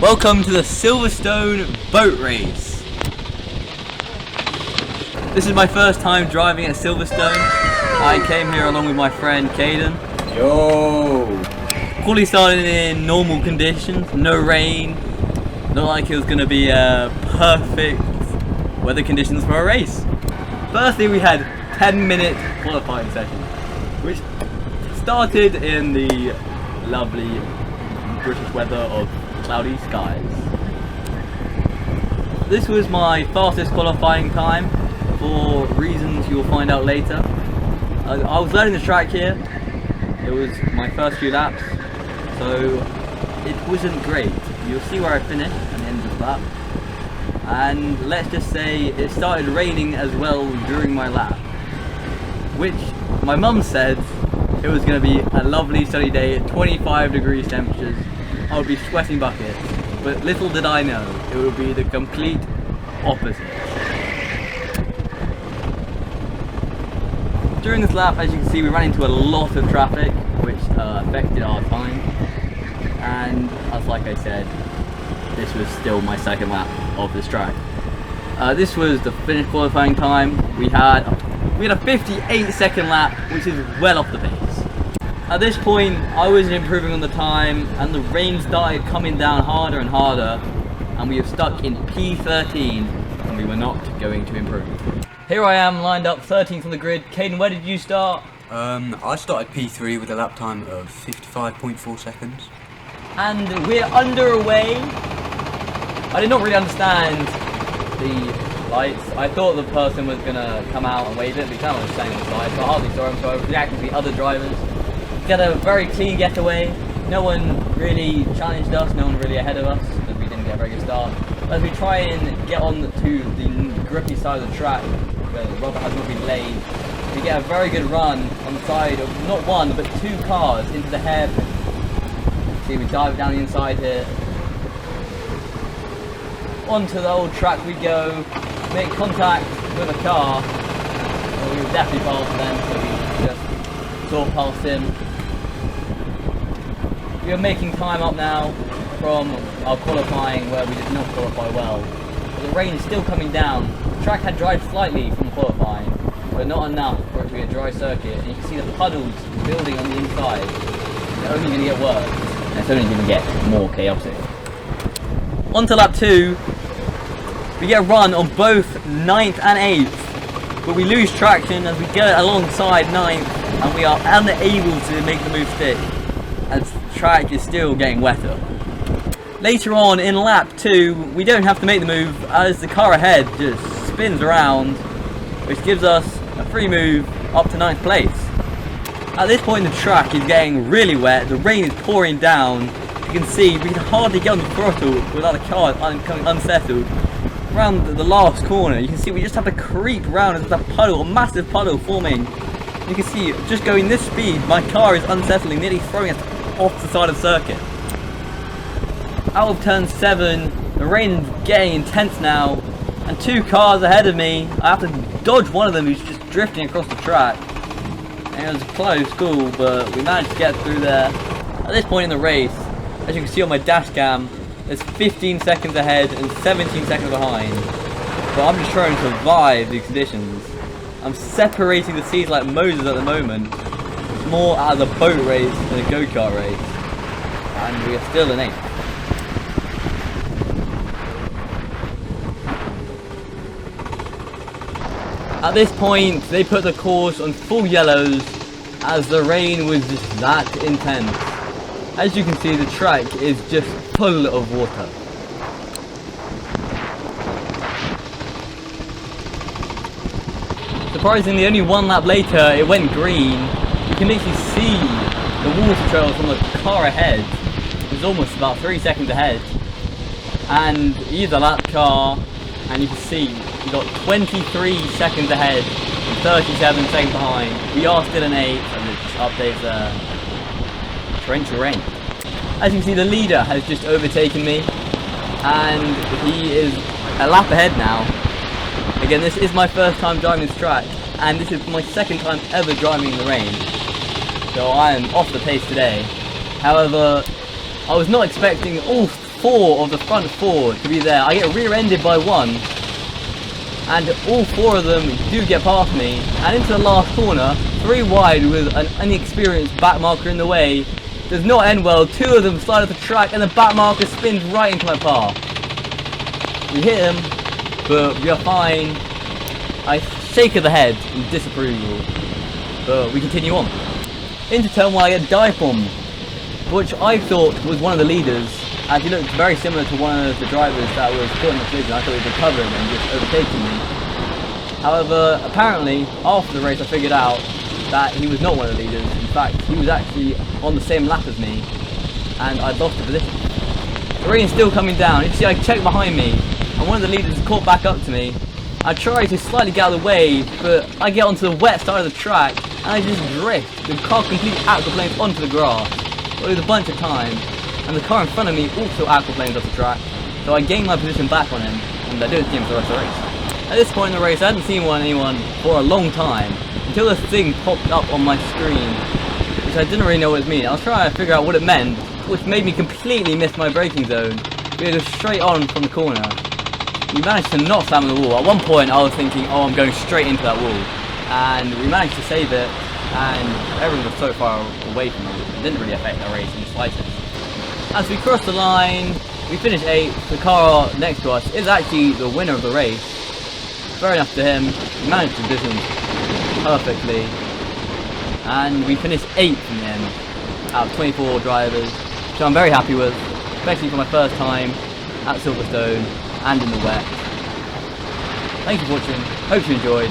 Welcome to the Silverstone boat race. This is my first time driving at Silverstone. I came here along with my friend Caden. Yo! Quali started in normal conditions, no rain. Not like it was going to be perfect weather conditions for a race. Firstly, we had 10-minute qualifying session, which started in the lovely British weather of cloudy skies. This was my fastest qualifying time for reasons you'll find out later. I was learning the track here. It was my first few laps, so it wasn't great. You'll see where I finished at the end of the lap. And let's just say it started raining as well during my lap, which my mum said it was going to be a lovely sunny day at 25 degrees temperatures. I would be sweating buckets, but little did I know it would be the complete opposite. During this lap, as you can see, we ran into a lot of traffic, which affected our time. And as like I said, this was still my second lap of this track. This was the finished qualifying time. We had a 58-second lap, which is well off the pace. At this point, I was improving on the time, and the rain started coming down harder and harder, and we were stuck in P13, and we were not going to improve. Here I am, lined up 13th on the grid. Caden, where did you start? I started P3 with a lap time of 55.4 seconds. And we're underway. I did not really understand the lights. I thought the person was going to come out and wave it, but he kind of was standing on the side, so I hardly saw him, so I was reacting to the other drivers. We had a very clean getaway. No one really challenged us, no one really ahead of us, because we didn't get a very good start. As we try and get on to the grippy side of the track, where the rubber has not been laid, we get a very good run on the side of not one, but two cars into the hairpin. See, we dive down the inside here. Onto the old track we go, make contact with a car. Well, we were definitely faster then, so we just saw past him. We are making time up now from our qualifying, where we did not qualify well. But the rain is still coming down. The track had dried slightly from qualifying, but not enough for it to be a dry circuit. And you can see the puddles building on the inside. They're only going to get worse, and it's only going to get more chaotic. On to lap 2. We get a run on both 9th and 8th, but we lose traction as we get alongside 9th, and we are unable to make the move stick, as the track is still getting wetter. Later on in lap 2, we don't have to make the move as the car ahead just spins around, which gives us a free move up to 9th place. At this point the track is getting really wet, the rain is pouring down. You can see we can hardly get on the throttle without the car becoming unsettled. Around the last corner, you can see we just have to creep around as there's a puddle, a massive puddle forming. You can see just going this speed, my car is unsettling, nearly throwing us off the side of the circuit. Out of turn 7, the rain is getting intense now, and two cars ahead of me. I have to dodge one of them who's just drifting across the track. And it was a close call, but we managed to get through there. At this point in the race, as you can see on my dash cam, there's 15 seconds ahead and 17 seconds behind. But I'm just trying to survive these conditions. I'm separating the seats like Moses at the moment. It's more out of the boat race than a Go Kart race. And we are still in 8th. At this point, they put the course on full yellows as the rain was just that intense. As you can see, the track is just full of water. Surprisingly, only one lap later, it went green. You can literally see the water trails from the car ahead. It was almost about 3 seconds ahead. And he's a lap car, and you can see we got 23 seconds ahead and 37 seconds behind. We are still in 8th, and it just updates torrential rain. As you can see, the leader has just overtaken me, and he is a lap ahead now. Again, this is my first time driving this track, and this is my second time ever driving in the rain. So I am off the pace today. However, I was not expecting all 4 of the front 4 to be there. I get rear-ended by 1, and all 4 of them do get past me, and into the last corner, 3 wide with an inexperienced back marker in the way. Does not end well. 2 of them slide off the track, and the back marker spins right into my path. We hit him, but we are fine. I shake of the head in disapproval, but we continue on. Into turn 1, I get dive bombed, which I thought was one of the leaders, as he looked very similar to one of the drivers that was caught in the collision. I thought he was recovering and just overtaking me. However, apparently, after the race I figured out that he was not one of the leaders. In fact, he was actually on the same lap as me, and I'd lost the position. The rain is still coming down. You can see I check behind me, and one of the leaders caught back up to me. I try to slightly get out of the way, but I get onto the wet side of the track, and I just drift. The car completely aquaplanes onto the grass. I lose a bunch of time, and the car in front of me also aquaplanes off the track, so I gain my position back on him, and I do it again for the rest of the race. At this point in the race, I hadn't seen anyone for a long time, until this thing popped up on my screen, which I didn't really know what it meant. I was trying to figure out what it meant, which made me completely miss my braking zone. We had to go straight on from the corner. We managed to not slam on the wall. At one point I was thinking, oh, I'm going straight into that wall, and we managed to save it, and everyone was so far away from it, it didn't really affect our race in the slightest. As we crossed the line, we finished 8th. The car next to us is actually the winner of the race. Fair enough to him. He managed the distance perfectly, and we finished 8th in the end out of 24 drivers, which I'm very happy with, especially for my first time at Silverstone and in the wet. Thank you for watching. Hope you enjoyed.